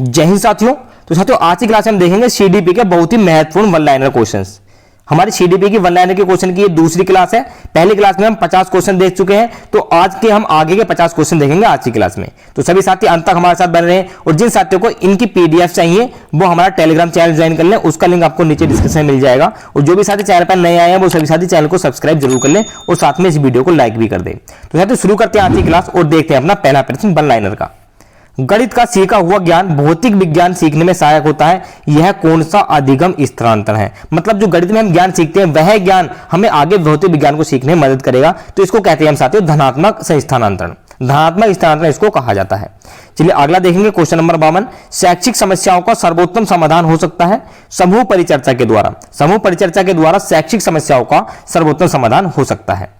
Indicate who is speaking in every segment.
Speaker 1: जय हिंद साथियों। तो साथियों आज की क्लास में हम देखेंगे सीडीपी के बहुत ही महत्वपूर्ण वन लाइनर क्वेश्चंस। हमारी सीडीपी की वन लाइनर के क्वेश्चन की ये दूसरी क्लास है। पहली क्लास में हम 50 क्वेश्चन देख चुके हैं, तो आज के हम आगे के 50 क्वेश्चन देखेंगे आज की क्लास में। तो सभी साथी अंत तक हमारे साथ बने रहें और जिन साथियों को इनकी पीडीएफ चाहिए वो हमारा टेलीग्राम चैनल ज्वाइन कर लें, उसका लिंक आपको नीचे डिस्क्रिप्शन में मिल जाएगा। और जो भी साथी चैनल पर नए आए हैं वो सभी साथी चैनल को सब्सक्राइब जरूर कर लें और साथ में इस वीडियो को लाइक भी कर दें। तो साथियों शुरू करते हैं आज की क्लास और देखते हैं अपना पहला प्रश्न वन लाइनर का। गणित का सीखा हुआ ज्ञान भौतिक विज्ञान सीखने में सहायक होता है, यह कौन सा अधिगम स्थानांतरण है। मतलब जो गणित में हम ज्ञान सीखते हैं वह ज्ञान हमें आगे भौतिक विज्ञान को सीखने में मदद करेगा, तो इसको कहते हैं हम साथियों धनात्मक स्थानांतरण। धनात्मक स्थानांतरण इसको कहा जाता है। चलिए अगला देखेंगे क्वेश्चन नंबर 52। शैक्षिक समस्याओं का सर्वोत्तम समाधान हो सकता है समूह परिचर्चा के द्वारा। समूह परिचर्चा के द्वारा शैक्षिक समस्याओं का सर्वोत्तम समाधान हो सकता है।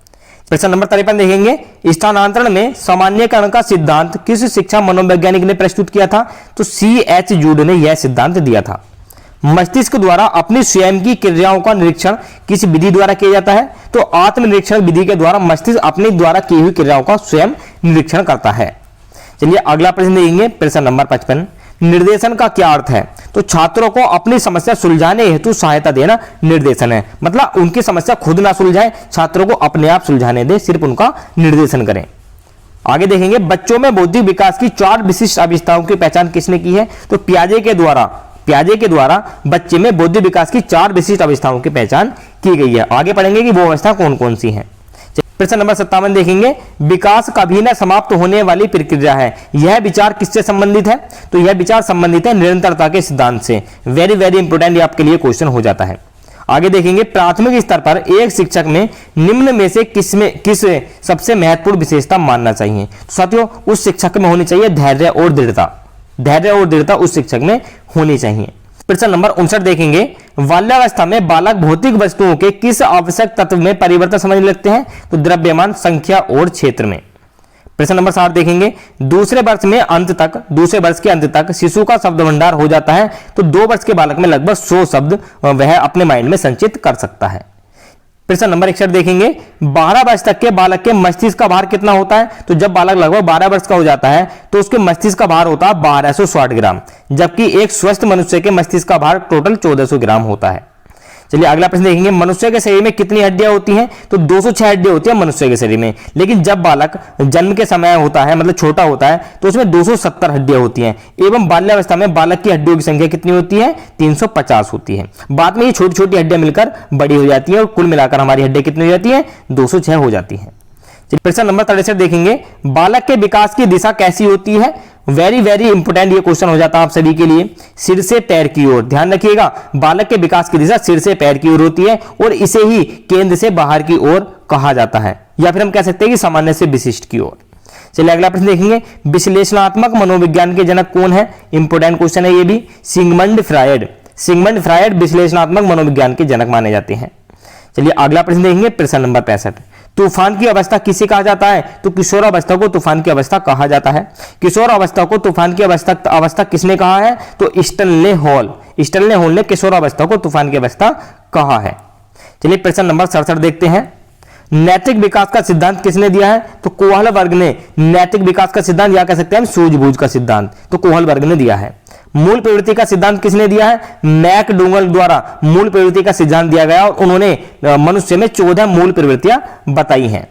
Speaker 1: प्रश्न नंबर 53 देखेंगे। स्थानांतरण में सामान्यकरण का सिद्धांत किस शिक्षा मनोवैज्ञानिक ने प्रस्तुत किया था। तो C.H. जूड ने यह सिद्धांत दिया था। मस्तिष्क द्वारा अपनी स्वयं की क्रियाओं का निरीक्षण किस विधि द्वारा किया जाता है। तो आत्मनिरीक्षण विधि के द्वारा मस्तिष्क अपनी द्वारा की हुई क्रियाओं का स्वयं निरीक्षण करता है। चलिए अगला प्रश्न देखेंगे प्रश्न नंबर 55। निर्देशन का क्या अर्थ है। तो छात्रों को अपनी समस्या सुलझाने हेतु सहायता देना निर्देशन है। मतलब उनकी समस्या खुद ना सुलझाए, छात्रों को अपने आप सुलझाने दे, सिर्फ उनका निर्देशन करें। आगे देखेंगे बच्चों में बौद्धिक विकास की 4 विशिष्ट अवस्थाओं की पहचान किसने की है। तो पियाजे के द्वारा बच्चे में बौद्धिक विकास की 4 विशिष्ट अवस्थाओं की पहचान की गई है। आगे पढ़ेंगे कि वो अवस्था कौन कौन सी है। प्रश्न नंबर 57 देखेंगे। विकास कभी न समाप्त होने वाली प्रक्रिया है, यह विचार किससे संबंधित है। तो यह विचार संबंधित है निरंतरता के सिद्धांत से। वेरी वेरी इंपोर्टेंट ये आपके लिए क्वेश्चन हो जाता है। आगे देखेंगे प्राथमिक स्तर पर एक शिक्षक में निम्न में से किस सबसे महत्वपूर्ण विशेषता मानना चाहिए। तो साथियों उस शिक्षक में होनी चाहिए धैर्य और दृढ़ता। धैर्य और दृढ़ता उस शिक्षक में होनी चाहिए। प्रश्न नंबर 59 देखेंगे। बाल्यावस्था में बालक भौतिक वस्तुओं के किस आवश्यक तत्व में परिवर्तन समझने लगते हैं। तो द्रव्यमान, संख्या और क्षेत्र में। प्रश्न नंबर 60 देखेंगे। दूसरे वर्ष के अंत तक शिशु का शब्द भंडार हो जाता है, तो 2 वर्ष के बालक में लगभग 100 शब्द वह अपने माइंड में संचित कर सकता है। प्रश्न नंबर 61 देखेंगे। 12 वर्ष तक के बालक के मस्तिष्क का भार कितना होता है। तो जब बालक लगभग 12 वर्ष का हो जाता है तो उसके मस्तिष्क का भार होता है 1260 ग्राम, जबकि एक स्वस्थ मनुष्य के मस्तिष्क का भार टोटल 1400 ग्राम होता है। चलिए अगला प्रश्न देखेंगे। मनुष्य के शरीर में कितनी हड्डियां होती हैं। तो 206 हड्डियां होती हैं मनुष्य के शरीर में, लेकिन जब बालक जन्म के समय होता है, मतलब छोटा होता है, तो उसमें 270 हड्डियां होती हैं। एवं बाल्यावस्था में बालक की हड्डियों की संख्या कितनी होती है, 350 होती है। बाद में ये छोटी छोटी हड्डियां मिलकर बड़ी हो जाती है और कुल मिलाकर हमारी हड्डियां कितनी हो जाती है, 206 हो जाती है। प्रश्न नंबर 63 देखेंगे। बालक के विकास की दिशा कैसी होती है। वेरी वेरी इंपोर्टेंट ये क्वेश्चन हो जाता है आप सभी के लिए। सिर से पैर की ओर, ध्यान रखिएगा, बालक के विकास की दिशा सिर से पैर की ओर होती है और इसे ही केंद्र से बाहर की ओर कहा जाता है, या फिर हम कह सकते हैं कि सामान्य से विशिष्ट की ओर। चलिए अगला प्रश्न देखेंगे। विश्लेषणात्मक मनोविज्ञान के जनक कौन है। इंपोर्टेंट क्वेश्चन है ये भी। सिगमंड फ्रायड विश्लेषणात्मक मनोविज्ञान के जनक माने जाते हैं। चलिए अगला प्रश्न देखेंगे प्रश्न नंबर 65। तूफान की अवस्था किसे कहा जाता है। तो किशोर अवस्था को तूफान की अवस्था कहा जाता है। किशोर अवस्था को तूफान की अवस्था किसने कहा है। तो स्टैनले हॉल ने किशोर अवस्था को तूफान की अवस्था कहा है। चलिए प्रश्न नंबर 67 देखते हैं। नैतिक विकास का सिद्धांत किसने दिया है। तो कोहलबर्ग ने नैतिक विकास का सिद्धांत, या कह सकते हैं हम सूझबूझ का सिद्धांत, तो कोहलबर्ग ने दिया है। मूल प्रवृत्ति का सिद्धांत किसने दिया है। मैकडोगल द्वारा मूल प्रवृत्ति का सिद्धांत दिया गया और उन्होंने मनुष्य में 14 मूल प्रवृत्तियां बताई हैं।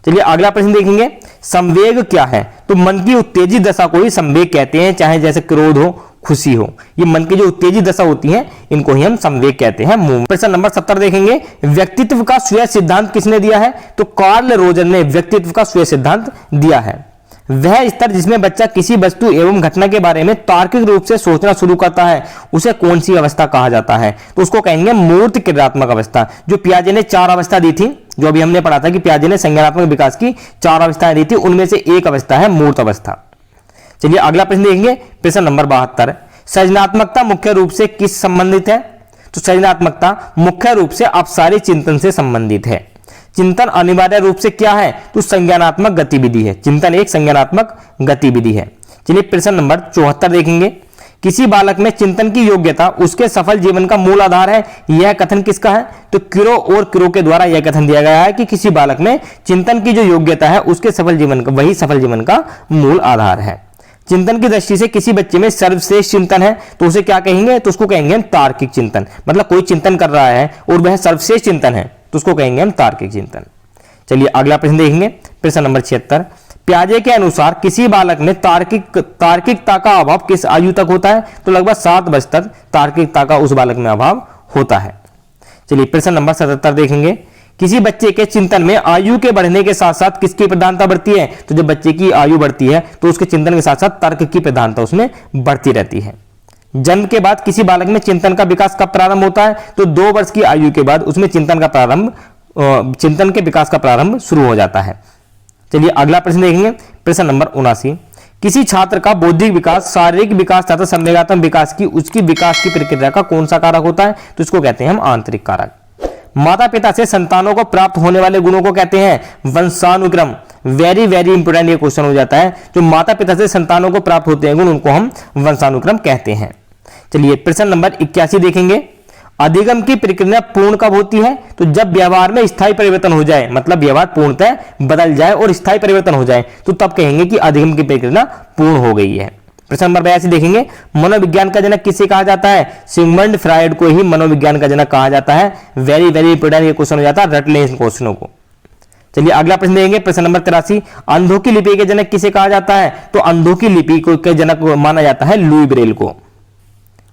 Speaker 1: चलिए अगला प्रश्न देखेंगे। संवेग क्या है। तो मन की उत्तेजित दशा को ही संवेग कहते हैं, चाहे जैसे क्रोध हो, खुशी हो, ये मन की जो उत्तेजित दशा होती है इनको ही हम संवेग कहते हैं। प्रश्न नंबर 70 देखेंगे। व्यक्तित्व का स्वयं सिद्धांत किसने दिया है। तो कार्ल रोजर ने व्यक्तित्व का स्वयं सिद्धांत दिया है। वह स्तर जिसमें बच्चा किसी वस्तु एवं घटना के बारे में तार्किक रूप से सोचना शुरू करता है उसे कौन सी अवस्था कहा जाता है। तो उसको कहेंगे मूर्त क्रियात्मक अवस्था। जो पियाजे ने 4 अवस्था दी थी, जो अभी हमने पढ़ा था कि पियाजे ने संज्ञानात्मक विकास की 4 अवस्थाएं दी थी, उनमें से एक अवस्था है मूर्त अवस्था। चलिए अगला प्रश्न देखेंगे प्रश्न नंबर 72। सृजनात्मकता मुख्य रूप से किस संबंधित है। तो सृजनात्मकता मुख्य रूप से अपसारी चिंतन से संबंधित है। चिंतन अनिवार्य रूप से क्या है। तो संज्ञानात्मक गतिविधि है। चिंतन एक संज्ञानात्मक गतिविधि है। चलिए प्रश्न नंबर 74 देखेंगे। किसी बालक में चिंतन की योग्यता उसके सफल जीवन का मूल आधार है, यह कथन किसका है। तो क्रो के द्वारा यह कथन दिया गया है कि किसी बालक में चिंतन की जो योग्यता है उसके सफल जीवन का, वही सफल जीवन का मूल आधार है। चिंतन की दृष्टि से किसी बच्चे में सर्वश्रेष्ठ चिंतन है तो उसे क्या कहेंगे, तो उसको कहेंगे हम तार्किक चिंतन। मतलब कोई चिंतन कर रहा है और वह सर्वश्रेष्ठ चिंतन है तो उसको कहेंगे हम तार्किक चिंतन। चलिए अगला प्रश्न देखेंगे, प्रश्न नंबर 76। पियाजे के अनुसार किसी बालक में तार्किकता का अभाव किस आयु तक होता है, तो लगभग 7 वर्ष तक तार्किकता का उस बालक में अभाव होता है। चलिए प्रश्न नंबर 77 देखेंगे, किसी बच्चे के चिंतन में आयु के बढ़ने के साथ साथ किसकी प्रधानता बढ़ती है, तो जब बच्चे की आयु बढ़ती है तो उसके चिंतन के साथ साथ तर्क की प्रधानता उसमें बढ़ती रहती है। जन्म के बाद किसी बालक में चिंतन का विकास कब प्रारंभ होता है, तो 2 वर्ष की आयु के बाद उसमें चिंतन के विकास का प्रारंभ शुरू हो जाता है। चलिए अगला प्रश्न देखेंगे, प्रश्न नंबर 79। किसी छात्र का बौद्धिक विकास, शारीरिक विकास तथा संवेगात्मक विकास की उसकी विकास की प्रक्रिया का कौन सा कारक होता है, तो इसको कहते हैं हम आंतरिक कारक। माता पिता से संतानों को प्राप्त होने वाले गुणों को कहते हैं वंशानुक्रम। वेरी वेरी इंपोर्टेंट ये क्वेश्चन हो जाता है, जो माता पिता से संतानों को प्राप्त होते हैं गुण उनको हम वंशानुक्रम कहते हैं। चलिए प्रश्न नंबर 81 देखेंगे, अधिगम की प्रक्रिया पूर्ण कब होती है, तो जब व्यवहार में स्थायी परिवर्तन हो जाए, मतलब व्यवहार पूर्णतः बदल जाए और स्थायी परिवर्तन हो जाए तो तब कहेंगे कि अधिगम की प्रक्रिया पूर्ण हो गई है। प्रश्न नंबर 82 देखेंगे, मनोविज्ञान का जनक किसे कहा जाता है, सिगमंड फ्रायड को ही मनोविज्ञान का जनक कहा जाता है। वेरी वेरी इंपोर्टेंट ये क्वेश्चन हो जाता है, रट लें इन क्वेश्चनों को। चलिए अगला प्रश्न देखेंगे, प्रश्न नंबर 83। अंधों की लिपि के जनक किसे कहा जाता है, तो अंधों की लिपि के जनक माना जाता है लुई ब्रेल को।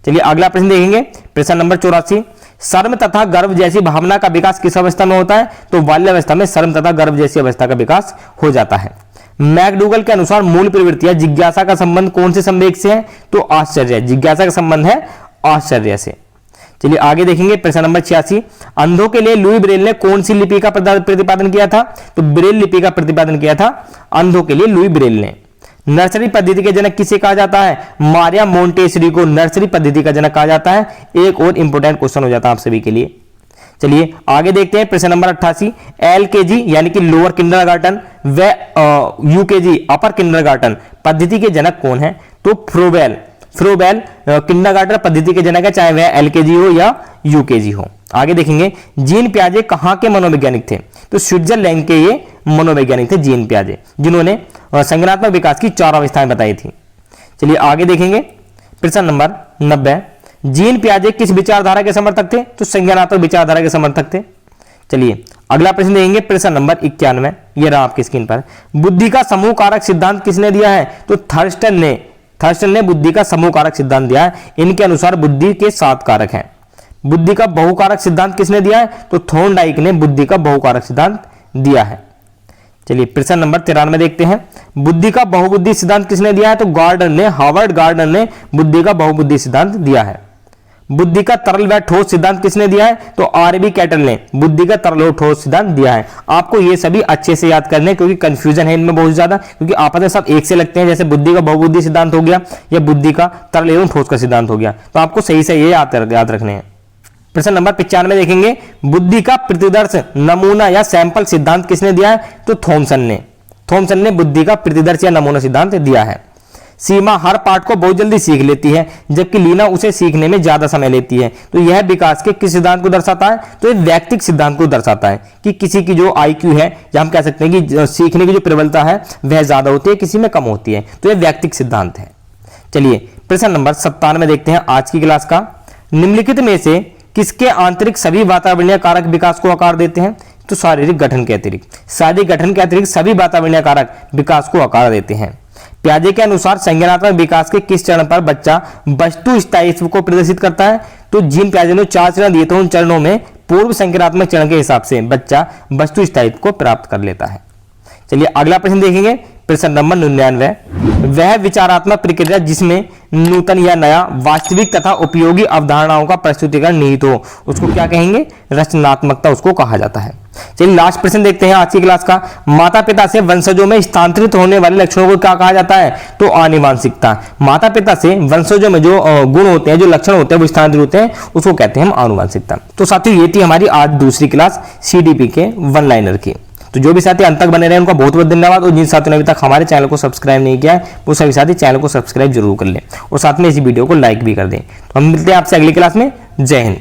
Speaker 1: चलिए अगला प्रश्न देखेंगे, प्रश्न नंबर 84। शर्म तथा गर्व जैसी भावना का विकास किस अवस्था में होता है, तो बाल्यावस्था में शर्म तथा गर्व जैसी अवस्था का विकास हो जाता है। मैकडूगल के अनुसार मूल प्रवृत्ति जिज्ञासा का संबंध कौन से संवेग से है, तो आश्चर्य। जिज्ञासा का संबंध है आश्चर्य से। चलिए आगे देखेंगे, प्रश्न नंबर 86। अंधों के लिए लुई ब्रेल ने कौन सी लिपि का प्रतिपादन किया था, तो ब्रेल लिपि का प्रतिपादन किया था अंधों के लिए लुई ब्रेल ने। नर्सरी पद्धति के जनक किसे कहा जाता है, मारिया मोंटेसरी को नर्सरी पद्धति का जनक कहा जाता है। एक और इंपोर्टेंट क्वेश्चन हो जाता है आप सभी के लिए। चलिए आगे देखते हैं, प्रश्न नंबर 88। एलकेजी यानी कि लोअर किंडरगार्टन व यूकेजी अपर किंडरगार्टन पद्धति के जनक कौन है, तो फ्रोबेल किंडरगार्टन पद्धति के जनक है, चाहे वह एलकेजी हो या यूकेजी हो। आगे देखेंगे, जीन पियाजे कहाँ के मनोवैज्ञानिक थे, तो स्विट्जरलैंड के ये मनोवैज्ञानिक थे जीन पियाजे, जिन्होंने संज्ञानात्मक विकास की 4 अवस्थाएं बताई थी। चलिए आगे देखेंगे, प्रश्न नंबर 90। जीन पियाजे किस विचारधारा के समर्थक थे, तो संज्ञानात्मक विचारधारा के समर्थक थे। चलिए अगला प्रश्न देखेंगे, प्रश्न नंबर 91। ये रहा आपकी स्क्रीन पर। बुद्धि का समूह कारक सिद्धांत किसने दिया है, तो थर्स्टन ने बुद्धि का समूह कारक सिद्धांत दिया है। इनके अनुसार बुद्धि के 7 कारक हैं। बुद्धि का बहुकारक सिद्धांत किसने दिया है, तो थॉर्नडाइक ने बुद्धि का बहुकारक सिद्धांत दिया है। चलिए प्रश्न नंबर 93 देखते हैं, बुद्धि का बहुबुद्धि सिद्धांत किसने दिया है, तो हावर्ड गार्डनर ने बुद्धि का बहुबुद्धि सिद्धांत दिया है। बुद्धि का तरल व ठोस सिद्धांत किसने दिया है, तो आरबी कैटल ने बुद्धि का तरल और ठोस सिद्धांत दिया है। आपको ये सभी अच्छे से याद करने, क्योंकि कंफ्यूजन है इनमें बहुत ज्यादा, क्योंकि आपस में सब एक से लगते हैं, जैसे बुद्धि का बहुबुद्धि सिद्धांत हो गया या बुद्धि का तरल एवं ठोस का सिद्धांत हो गया, तो आपको सही से ये याद रखने हैं। प्रश्न नंबर 95 देखेंगे, बुद्धि का प्रतिदर्श नमूना या सैंपल सिद्धांत किसने दिया है, तो थॉमसन ने बुद्धि का प्रतिदर्श या नमूना सिद्धांत दिया है। सीमा हर पाठ को बहुत जल्दी सीख लेती है, जबकि लीना उसे सीखने में ज्यादा समय लेती है। तो यह विकास के किस सिद्धांत को दर्शाता है, तो यह व्यक्तिक सिद्धांत को दर्शाता है कि किसी की जो IQ है, या हम कह सकते हैं कि सीखने की जो प्रबलता है वह ज्यादा होती है, किसी में कम होती है। तो यह व्यक्तिक सिद्धांत है। चलिए प्रश्न नंबर 97 देखते हैं आज की क्लास का। निम्नलिखित में से किसके आंतरिक सभी वातावरणीय कारक विकास को आकार देते हैं, तो शारीरिक गठन के अतिरिक्त सभी वातावरणीय कारक विकास को आकार देते हैं। पियाजे के अनुसार संज्ञानात्मक विकास के किस चरण पर बच्चा वस्तु स्थायित्व को प्रदर्शित करता है, तो जीन पियाजे ने 4 चरण दिए थे। उन चरणों में पूर्व संज्ञानात्मक चरण के हिसाब से बच्चा वस्तु स्थायित्व को प्राप्त कर लेता है। चलिए अगला प्रश्न देखेंगे, प्रश्न नंबर 99। वह विचारात्मक प्रक्रिया जिसमें नूतन या नया, वास्तविक तथा उपयोगी अवधारणाओं का प्रस्तुतिकरण निहित हो, उसको क्या कहेंगे, रचनात्मकता उसको कहा जाता है। चलिए लास्ट प्रश्न देखते हैं आज की क्लास का। माता पिता से वंशजों में स्थानांतरित होने वाले लक्षणों को क्या कहा जाता है, तो आनुवांशिकता। माता पिता से वंशजों में जो गुण होते हैं, जो लक्षण होते हैं वो स्थानांतरित होते हैं, उसको कहते हैं हम आनुवांशिकता। तो साथियों ये थी हमारी आज दूसरी क्लास CDP के 1 लाइनर की। तो जो भी साथी अंत तक बने रहे उनका बहुत बहुत धन्यवाद, और जिन साथियों ने अभी तक हमारे चैनल को सब्सक्राइब नहीं किया है वो सभी साथी चैनल को सब्सक्राइब जरूर कर लें, और साथ में इसी वीडियो को लाइक भी कर दें। तो हम मिलते हैं आपसे अगली क्लास में। जय हिंद।